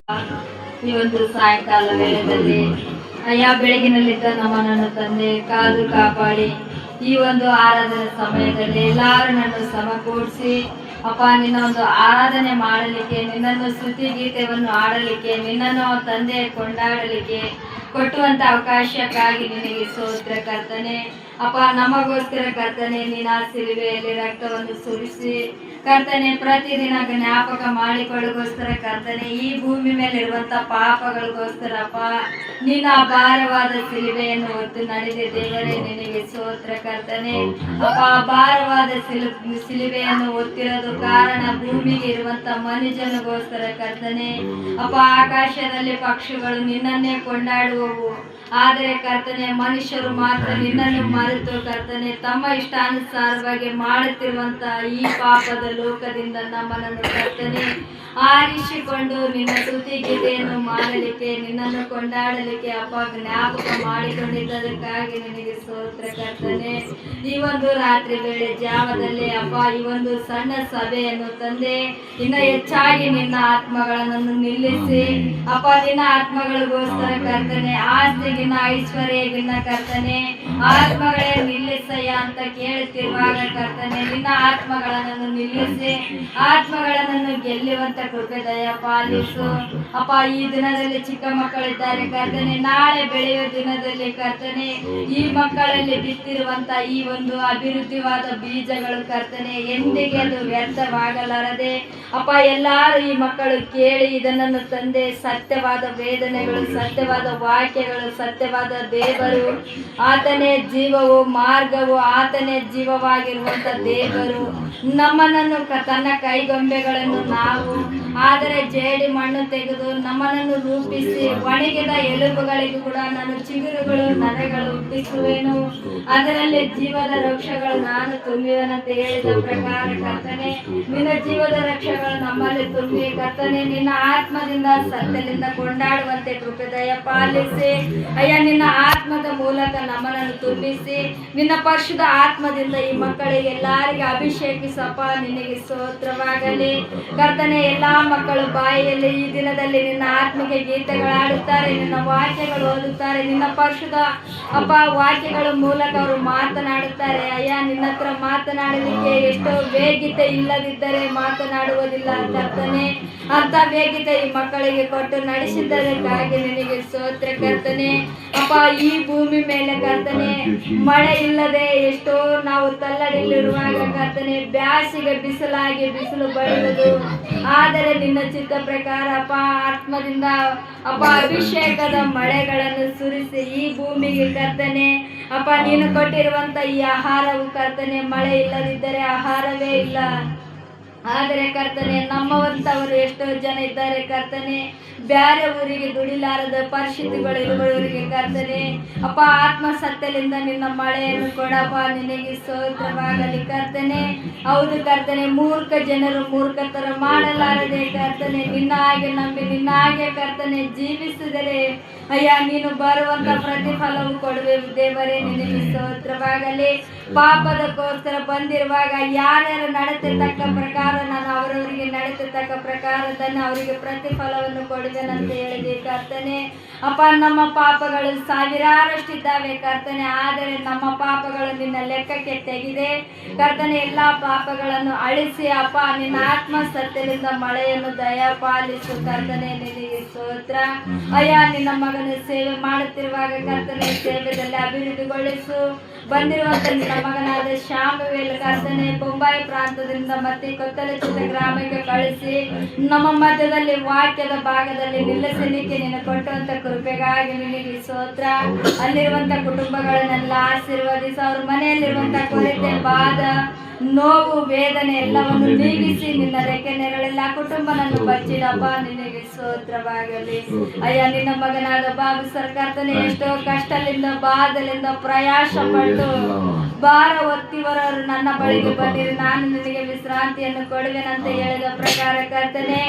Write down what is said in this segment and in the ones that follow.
ಈ ಒಂದು ಸಾಯಂಕಾಲ ವೇಳೆಯಲ್ಲಿ ಅಯ್ಯ ಬೆಳಗಿನಲ್ಲಿದ್ದ ನಮ್ಮನನ್ನು ತಂದೆ ಕಾದು ಕಾಪಾಡಿ ಈ ಒಂದು ಆರಾಧನೆ ಸಮಯದಲ್ಲಿ ಎಲ್ಲರೂ ನನ್ನ ಸಮಕೂಡಿಸಿ ಅಪ್ಪ ನಿನ್ನ ಒಂದು ಆರಾಧನೆ ಮಾಡಲಿಕ್ಕೆ, ನಿನ್ನನ್ನು ಸ್ತುತಿ ಗೀತೆಯನ್ನು ಆಡಲಿಕ್ಕೆ, ನಿನ್ನನ್ನು ತಂದೆ ಕೊಂಡಾಡಲಿಕ್ಕೆ ಕೊಟ್ಟುವಂತ ಅವಕಾಶಕ್ಕಾಗಿ ನಿನಗೆ ಸ್ತೋತ್ರ ಕರ್ತನೆ. ಅಪ್ಪ ನಮಗೋಸ್ಕರ ಕರ್ತನೆ ನಿನ್ನ ಸಿಲುಬೆಯಲ್ಲಿ ರಕ್ತವನ್ನು ಸುರಿಸಿ ಕರ್ತನೆ ಪ್ರತಿದಿನ ಜ್ಞಾಪಕ ಮಾಡಿಕೊಳ್ಳಗೋಸ್ಕರ ಕರ್ತನೆ ಈ ಭೂಮಿ ಮೇಲೆ ಇರುವಂತ ಪಾಪಗಳಿಗೋಸ್ಕರ ಅಪ್ಪ ನಿನ್ನ ಭಾರವಾದ ಸಿಲುಬೆಯನ್ನು ಹೊತ್ತು ನಡೆದ ದೇವರೇ ನಿನಗೆ ಸ್ತೋತ್ರ ಕರ್ತನೆ. ಅಪ್ಪ ಭಾರವಾದ ಸಿಲುಬೆಯನ್ನು ಹೊತ್ತಿರೋದು ಕಾರಣ ಭೂಮಿಗೆ ಇರುವಂತ ಮನುಷ್ಯನಿಗೋಸ್ಕರ ಕರ್ತನೆ. ಅಪ್ಪ ಆಕಾಶದಲ್ಲಿ ಪಕ್ಷಿಗಳು ನಿನ್ನನ್ನೇ ಕೊಂಡಾಡುವವು, ಆದರೆ ಕರ್ತನೆ ಮನುಷ್ಯರು ಮಾತ್ರ ನಿನ್ನನ್ನು ಮರೆತು ಕರ್ತನೆ ತಮ್ಮ ಇಷ್ಟಾನುಸಾರವಾಗಿ ಮಾಡುತ್ತಿರುವಂತ ಈ ಪಾಪದ ಲೋಕದಿಂದ ನಮ್ಮನ್ನು ಕರ್ತನೆ ಆರಿಸಿಕೊಂಡು ನಿನ್ನ ಸ್ತುತಿ ಗೀತೆಯನ್ನು ಮಾಡಲಿಕ್ಕೆ, ನಿನ್ನನ್ನು ಕೊಂಡಾಡಲಿಕ್ಕೆ ಅಪ್ಪ ಜ್ಞಾಪಕ ಮಾಡಿಕೊಂಡಿದ್ದದಕ್ಕಾಗಿ ನಿನಗೆ ಸ್ತೋತ್ರ ಕರ್ತನೆ. ಈ ಒಂದು ರಾತ್ರಿ ವೇಳೆ ಜಾವದಲ್ಲಿ ಅಪ್ಪ ಈ ಒಂದು ಸಣ್ಣ ಸಭೆಯನ್ನು ತಂದೆ ಇನ್ನು ಹೆಚ್ಚಾಗಿ ನಿನ್ನ ಆತ್ಮಗಳನ್ನು ನಿಲ್ಲಿಸಿ ಅಪ್ಪ ನಿನ್ನ ಆತ್ಮಗಳಿಗೋಸ್ಕರ ಕರ್ತನೆ ಆಸ್ತಿಗಿನ್ನ ಐಶ್ವರ್ಯಗಿನ್ನ ಕರ್ತನೆ ಆತ್ಮಗಳೇ ನಿಲ್ಲಿಸಯ್ಯ ಅಂತ ಕೇಳುತ್ತಿರುವಾಗ ಕರ್ತನೆ ನಿನ್ನ ಆತ್ಮಗಳನ್ನು ನಿಲ್ಲಿಸಿ ಆತ್ಮಗಳನ್ನು ಗೆಲ್ಲುವಂತ ಕೃಪೆ ದಯ ಪಾಲಿಸು ಅಪ್ಪ. ಈ ದಿನದಲ್ಲಿ ಚಿಕ್ಕ ಮಕ್ಕಳಿದ್ದಾರೆ ಕರ್ತನೆ, ನಾಳೆ ಬೆಳೆಯುವ ದಿನದಲ್ಲಿ ಕರ್ತನೆ ಈ ಮಕ್ಕಳಲ್ಲಿ ಬಿತ್ತಿರುವಂತ ಈ ಒಂದು ಅಭಿವೃದ್ಧಿವಾದ ಬೀಜಗಳು ಕರ್ತನೆ ಎಂದಿಗೆ ಅದು ವ್ಯರ್ಥವಾಗಲಾರದೆ ಅಪ್ಪ ಎಲ್ಲಾರು ಈ ಮಕ್ಕಳು ಕೇಳಿ ಇದನ್ನು ತಂದೆ ಸತ್ಯವಾದ ವೇದನೆಗಳು, ಸತ್ಯವಾದ ವಾಕ್ಯಗಳು, ಸತ್ಯವಾದ ದೇವರು ಆತನೇ ಜೀವವು ಮಾರ್ಗವು, ಆತನೇ ಜೀವವಾಗಿರುವಂತ ದೇವರು ನಮ್ಮನನ್ನು ತನ್ನ ಕೈಗೊಂಬೆಗಳನ್ನು ನಾವು ಆದರೆ ಜೇಡಿ ಮಣ್ಣು ತೆಗೆದು ನಮ್ಮನನ್ನು ರೂಪಿಸಿ ಒಣಗಿದ ಎಲುಬುಗಳಿಗೂ ಕೂಡ ನಾನು ಚಿಗುರುಗಳು ನರೆಗಳು ಹುಟ್ಟಿಸುವೆನು, ಅದರಲ್ಲಿ ಜೀವದ ವೃಕ್ಷಗಳು ನಾನು ತುಂಬುವೆನಂತ ಹೇಳಿದ ಪ್ರಕಾರ ಕರ್ತನೆ ನಿನ್ನ ಜೀವದ ವೃಕ್ಷಗಳು ನಮ್ಮಲ್ಲಿ ತುಂಬಿ ಕರ್ತನೆ ನಿನ್ನ ಆತ್ಮದಿಂದ ಸತ್ಯದಿಂದ ಕೊಂಡಾಡುವಂತೆ ಕೃಪೆ ದಯ ಪಾಲಿಸಿ ಅಯ್ಯ ನಿನ್ನ ಆತ್ಮದ ಮೂಲಕ ನಮ್ಮನನ್ನು ತುಂಬಿಸಿ ನಿನ್ನ ಪರಿಶುದ್ಧ ಆತ್ಮದಿಂದ ಈ ಮಕ್ಕಳಿಗೆ ಎಲ್ಲರಿಗೆ ಅಭಿಷೇಕಿಸಪ್ಪ. ನಿನಗೆ ಸ್ತೋತ್ರವಾಗಲಿ ಕರ್ತನೆ. ಎಲ್ಲಾ ಮಕ್ಕಳು ಬಾಯಿಯಲ್ಲಿ ಈ ದಿನದಲ್ಲಿ ನಿನ್ನ ಆತ್ಮಿಕ ಗೀತೆಗಳಾಡುತ್ತಾರೆ, ನಿನ್ನ ವಾಕ್ಯಗಳು ಓದುತ್ತಾರೆ, ನಿನ್ನ ಪರಿಶುದ್ಧ ಅಪ್ಪ ವಾಕ್ಯಗಳ ಮೂಲಕ ಅವರು ಮಾತನಾಡುತ್ತಾರೆ. ಅಯ್ಯ ನಿನ್ನ ಹತ್ರ ಮಾತನಾಡಲಿಕ್ಕೆ ಎಷ್ಟೋ ವೇಗಿತೆ ಇಲ್ಲದಿದ್ದರೆ ಮಾತನಾಡುವುದಿಲ್ಲ ಕರ್ತನೆ, ಅಂತ ವೇಗಿತೆ ಈ ಮಕ್ಕಳಿಗೆ ಕೊಟ್ಟು ನಡೆಸಿದ್ದಕ್ಕಾಗಿ ನಿನಗೆ ಸ್ತೋತ್ರ ಕರ್ತನೆ. ಅಪ್ಪ ಈ ಭೂಮಿ ಮೇಲೆ ಕರ್ತನೆ ಮಳೆ ಇಲ್ಲದೆ ಎಷ್ಟೋ ನಾವು ತಲ್ಲಡಿಲ್ಲಿರುವಾಗ ಕರ್ತನೆ ಬ್ಯಾಸಿಗೆ ಬಿಸಿಲಾಗಿ ಬಿಸಿಲು ಬರುವುದು, ಆದರೆ ನಿನ್ನ ಚಿತ್ತ ಪ್ರಕಾರ ಅಪ್ಪ ಆತ್ಮದಿಂದ ಅಪ್ಪ ಅಭಿಷೇಕದ ಮಳೆಗಳನ್ನು ಸುರಿಸಿ ಈ ಭೂಮಿಗೆ ಕರ್ತನೆ ಅಪ್ಪ ನೀನು ಕೊಟ್ಟಿರುವಂತ ಈ ಆಹಾರವು ಕರ್ತನೆ ಮಳೆ ಇಲ್ಲದಿದ್ದರೆ ಆಹಾರವೇ ಇಲ್ಲ. ಆದರೆ ಕರ್ತನೆ ನಮ್ಮವಂತವರು ಎಷ್ಟೋ ಜನ ಇದ್ದಾರೆ ಕರ್ತನೆ, ಬ್ಯಾರೆ ಊರಿಗೆ ದುಡಿಲಾರದ ಪರಿಸ್ಥಿತಿಗಳು ಇರುವವರಿಗೆ ಕರ್ತನೆ ಅಪ್ಪ ಆತ್ಮ ಸತ್ಯದಿಂದ ನಿನ್ನ ಮಳೆಯನ್ನು ಕೊಡಪ್ಪ. ನಿನಗೆ ಸ್ತೋತ್ರವಾಗಲಿ ಕರ್ತನೆ. ಹೌದು ಕರ್ತನೆ, ಮೂರ್ಖ ಜನರು ಮೂರ್ಖತರ ಮಾಡಲಾರದೆ ಕರ್ತನೆ ನಿನ್ನ ಹಾಗೆ ನಂಬಿ ನಿನ್ನ ಹಾಗೆ ಕರ್ತನೆ ಜೀವಿಸಿದರೆ ಅಯ್ಯ ನೀನು ಬರುವಂತ ಪ್ರತಿಫಲವು ಕೊಡುವೆ ದೇವರೇ. ನಿನಗೆ ಸ್ತೋತ್ರವಾಗಲಿ. ಪಾಪದಕ್ಕೋಸ್ಕರ ಬಂದಿರುವಾಗ ಯಾರ್ಯಾರ ನಡತೆ ತಕ್ಕ ಪ್ರಕಾರ ನಾನು ಅವರವರಿಗೆ ನಡೆಸತಕ್ಕ ಪ್ರಕಾರದನ್ನು ಅವರಿಗೆ ಪ್ರತಿಫಲವನ್ನು ಕೊಡುವೆನಂತ ಹೇಳಿದೆ ಕರ್ತನೆ. ಅಪ್ಪ ನಮ್ಮ ಪಾಪಗಳು ಸಾವಿರಾರಷ್ಟಿದ್ದಾವೆ ಕರ್ತನೆ, ಆದರೆ ನಮ್ಮ ಪಾಪಗಳು ನಿನ್ನ ಲೆಕ್ಕಕ್ಕೆ ತೆಗೆದೆ ಕರ್ತನೆ. ಎಲ್ಲಾ ಪಾಪಗಳನ್ನು ಅಳಿಸಿ ಅಪ್ಪ ನಿನ್ನ ಆತ್ಮ ಸತ್ಯದಿಂದ ಮಳೆಯನ್ನು ದಯಪಾಲಿಸು ಕರ್ತನೆ. ನಿನಗೆ ಸ್ತೋತ್ರ ಅಯ್ಯ. ನಿನ್ನ ಮಗನ ಸೇವೆ ಮಾಡುತ್ತಿರುವಾಗ ಕರ್ತನೆ ಸೇವೆಯಲ್ಲಿ ಅಭಿವೃದ್ಧಿಗೊಳಿಸು. ಬಂದಿರುವಂತ ನಿನ್ನ ಮಗನಾದ ಶಾಮುವೇಲ್ ಕರ್ತನೆ ಬೊಂಬಾಯಿ ಪ್ರಾಂತದಿಂದ ಮತ್ತೆ ಕೊತ್ತಲಚಿತ ಗ್ರಾಮಕ್ಕೆ ಕಳಿಸಿ ನಮ್ಮ ಮಧ್ಯದಲ್ಲಿ ವಾಕ್ಯದ ಭಾಗದಲ್ಲಿ ನಿಲ್ಲಿಸಲಿಕ್ಕೆ ನೀನು ಕೊಟ್ಟುವಂತ ಕೃಪೆಗಾಗಿ ನಿನಗೆ ಸ್ತೋತ್ರ. ಅಲ್ಲಿರುವಂತ ಕುಟುಂಬಗಳನ್ನೆಲ್ಲ ಆಶೀರ್ವದಿಸು. ಅವ್ರ ಮನೆಯಲ್ಲಿರುವಂತ ಕೊರತೆ, ಬಾಧ, ನೋವು, ವೇದನೆ ಎಲ್ಲವನ್ನು ನೀಗಿಸಿ ನಿನ್ನ ರೆಕ್ಕೆ ನೆರಳೆಲ್ಲ ಕುಟುಂಬನನ್ನು ಬಚ್ಚಿಡಪ್ಪ. ನಿನಗೆ ಸ್ತೋತ್ರವಾಗಲಿ ಅಯ್ಯ. ನಿನ್ನ ಮಗನಾದ ಬಾಬು ಸರ್ಕಾರತನೇ ಎಷ್ಟೋ ಕಷ್ಟದಿಂದ ಬಾಧಲಿಂದ ಪ್ರಯಾಸ ಪಟ್ಟು ಭಾರ ಹೊತ್ತಿವರವರು ನನ್ನ ಬಳಿಗೆ ಬಂದಿರಿ, ನಾನು ನಿನಗೆ ವಿಶ್ರಾಂತಿಯನ್ನು ಕೊಡುವೆನಂತ ಹೇಳಿದ ಪ್ರಕಾರ ಕರ್ತನೆ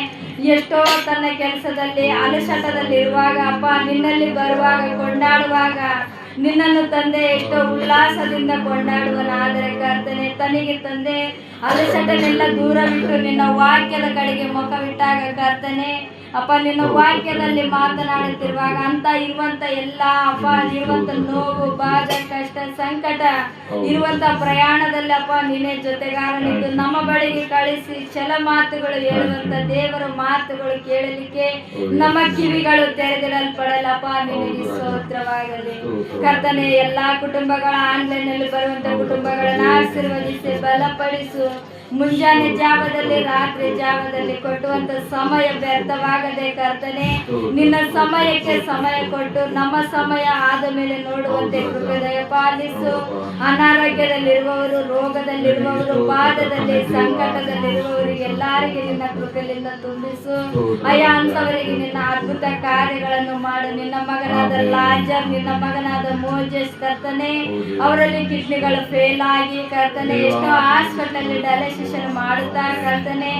ಎಷ್ಟೋ ತನ್ನ ಕೆಲಸದಲ್ಲಿ ಅಲಸಟದಲ್ಲಿ ಇರುವಾಗ ಅಪ್ಪ ನಿನ್ನಲ್ಲಿ ಬರುವಾಗ ಕೊಂಡಾಡುವಾಗ ನಿನ್ನನ್ನು ತಂದೆ ಎಷ್ಟೋ ಉಲ್ಲಾಸದಿಂದ ಕೊಂಡಾಡುವನಾದರೆ ಕರ್ತನೆ ತನಗೆ ತಂದೆ ಅಲಸಟನೆಲ್ಲ ದೂರವಿಟ್ಟು ನಿನ್ನ ವಾಕ್ಯದ ಕಡೆಗೆ ಮುಖವಿಟ್ಟಾಗ ಕರ್ತನೆ ಅಪ್ಪ ನಿನ್ನ ವಾಕ್ಯದಲ್ಲಿ ಮಾತನಾಡುತ್ತಿರುವಾಗ ಅಂತ ಇರುವಂತ ಎಲ್ಲ ಅಪ್ಪ ಇರುವಂತ ನೋವು ಬಾಧ ಕಷ್ಟ ಸಂಕಟ ಇರುವಂತ ಪ್ರಯಾಣದಲ್ಲಿ ಅಪ್ಪ ನಿನ್ನೆ ಜೊತೆಗಾರನಿದ್ದು ನಮ್ಮ ಬಳಿಗೆ ಕಳಿಸಿ ಛಲ ಮಾತುಗಳು ಹೇಳುವಂತ ದೇವರ ಮಾತುಗಳು ಕೇಳಲಿಕ್ಕೆ ನಮ್ಮ ಕಿವಿಗಳು ತೆರೆದಿಡಲ್ಪಡಲಪ್ಪ ನಿನಗೆ ಸ್ತೋತ್ರವಾಗಲಿ ಕರ್ತನೆ ಎಲ್ಲಾ ಕುಟುಂಬಗಳ ಆನ್ಲೈನ್ ನಲ್ಲಿ ಬರುವಂತ ಕುಟುಂಬಗಳನ್ನ ಆಶೀರ್ವದಿಸಿ ಬಲಪಡಿಸು ಮುಂಜಾನೆ ಜಾವದಲ್ಲಿ ರಾತ್ರಿ ಜಾವದಲ್ಲಿ ಕೊಟ್ಟುವಂತ ಸಮಯ ವ್ಯರ್ಥವಾಗದೆ ಕರ್ತನೆ ನಿನ್ನ ಸಮಯಕ್ಕೆ ಸಮಯ ಕೊಟ್ಟು ನಮ್ಮ ಸಮಯ ಆದ ಮೇಲೆ ನೋಡುವಂತೆ ಕೃಪೆ ದಯ ಪಾಲಿಸು ಅನಾರೋಗ್ಯದಲ್ಲಿರುವವರು ರೋಗದಲ್ಲಿರುವವರು ಪಾದದಲ್ಲಿ ಸಂಕಟದಲ್ಲಿರುವವರಿಗೆ ಎಲ್ಲರಿಗೆ ನಿನ್ನ ಕೃಪೆಯಿಂದ ತುಂಬಿಸು ಅಯ್ಯ ಅಂತವರಿಗೆ ನಿನ್ನ ಅದ್ಭುತ ಕಾರ್ಯಗಳನ್ನು ಮಾಡು ನಿನ್ನ ಮಗನಾದ ಲಾಜರ್ ನಿನ್ನ ಮಗನಾದ ಮೋಜೆಸ್ ಕರ್ತನೆ ಅವರಲ್ಲಿ ಕಿಡ್ನಿಗಳು ಫೇಲ್ ಆಗಿ ಕರ್ತನೆ ಎಷ್ಟೋ ಹಾಸ್ಪಿಟಲ್ ಡಯಾಲಿಸಿಸ್ ಮಾಡುತ್ತಾ ಕರ್ತನೆ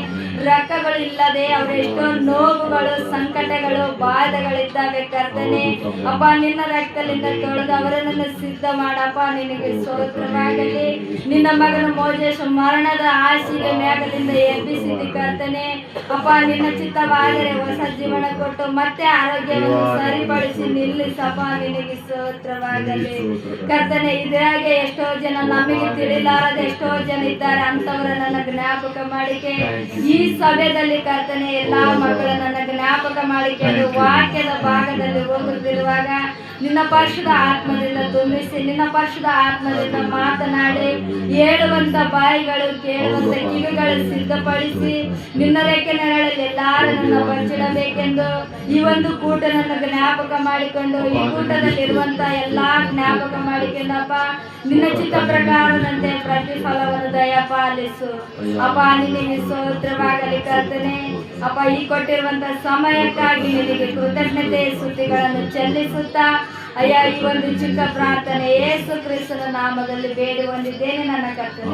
ರಕ್ತಗಳು ಇಲ್ಲದೆ ಅವ್ರ ಎಷ್ಟೋ ನೋವುಗಳು ಸಂಕಟಗಳು ಬಾಧೆಗಳಿದ್ದಾವೆ ಕರ್ತನೆ ಅಪ್ಪ ನಿನ್ನ ರಕ್ತದಿಂದ ತೊಳೆದು ಅವರನ್ನು ಸಿದ್ಧ ಮಾಡಪ್ಪ ನಿನಗೆ ಸ್ತೋತ್ರವಾಗಲಿ ನಿನ್ನ ಮಗನ ಮೋಜೇಶ್ ಮರಣದ ಹಾಸಿಗೆ ಮ್ಯಾಗಲಿಂದ ಎಬ್ಬಿಸಿದಿ ಕರ್ತನೆ ಅಪ್ಪ ನಿನ್ನ ಚಿತ್ತವಾದರೆ ಹೊಸ ಜೀವನ ಕೊಟ್ಟು ಮತ್ತೆ ಆರೋಗ್ಯವನ್ನು ಸರಿಪಡಿಸಿ ನಿಲ್ಲಿಸಪ್ಪ ನಿನಗೆ ಸ್ತೋತ್ರವಾಗಲಿ ಕರ್ತನೆ ಇದಾಗೆ ಎಷ್ಟೋ ಜನ ನಮಗೆ ತಿಳಿಲಾರದ ಎಷ್ಟೋ ಜನ ಇದ್ದಾರೆ ಅಂತವರ ನನ್ನ ಜ್ಞಾಪಕ ಮಾಡಿಕೆ ಈ ಸಭೆಯಲ್ಲಿ ಕರ್ತನೆ ಎಲ್ಲಾ ಮಕ್ಕಳು ನನ್ನ ಜ್ಞಾಪಕ ಮಾಡಿಕೊಂಡು ವಾಕ್ಯದ ಭಾಗದಲ್ಲಿ ಹೋಗುತ್ತಿರುವಾಗ ನಿನ್ನ ಪರಿಶುದ್ಧ ಆತ್ಮದಿಂದ ತುಂಬಿಸಿ ನಿನ್ನ ಪರಿಶುದ್ಧ ಆತ್ಮದಿಂದ ಮಾತನಾಡಿ ಹೇಳುವಂತ ಬಾಯಿಗಳು ಕೇಳುವಂತ ಕಿವಿಗಳು ಸಿದ್ಧಪಡಿಸಿ ನಿನ್ನ ರೇಖೆ ನೆರಳಲ್ಲಿ ಎಲ್ಲಾರು ನನ್ನ ಬಚ್ಚಿಡಬೇಕೆಂದು ಈ ಒಂದು ಕೂಟ ನನ್ನ ಜ್ಞಾಪಕ ಮಾಡಿಕೊಂಡು ಈ ಕೂಟದಲ್ಲಿರುವಂತ ಎಲ್ಲಾ ಜ್ಞಾಪಕ ಮಾಡಿಕೊಂಡಪ್ಪ ನಿನ್ನ ಚಿತ್ತ ಪ್ರಕಾರದಂತೆ ಪ್ರತಿಫಲವನ್ನು ದಯಪಾಲಿಸು ಅಪ್ಪ ನಿನಗೆ ಸ್ತೋತ್ರವಾಗಲಿ ಕರ್ತನೆ ಅಪ್ಪ ಈ ಕೊಟ್ಟಿರುವಂತ ಸಮಯಕ್ಕಾಗಿ ನಿನಗೆ ಕೃತಜ್ಞತೆ ಸ್ತುತಿಗಳನ್ನು ಚೆಲ್ಲಿಸುತ್ತಾ ಅಯ್ಯ ಈ ಒಂದು ಚಿಕ್ಕ ಪ್ರಾರ್ಥನೆ ಯೇಸು ಕ್ರಿಸ್ತನ ನಾಮದಲ್ಲಿ ಬೇಡಿ ಹೊಂದಿದ್ದೇನೆ ನನ್ನ ಕರ್ತನೆ.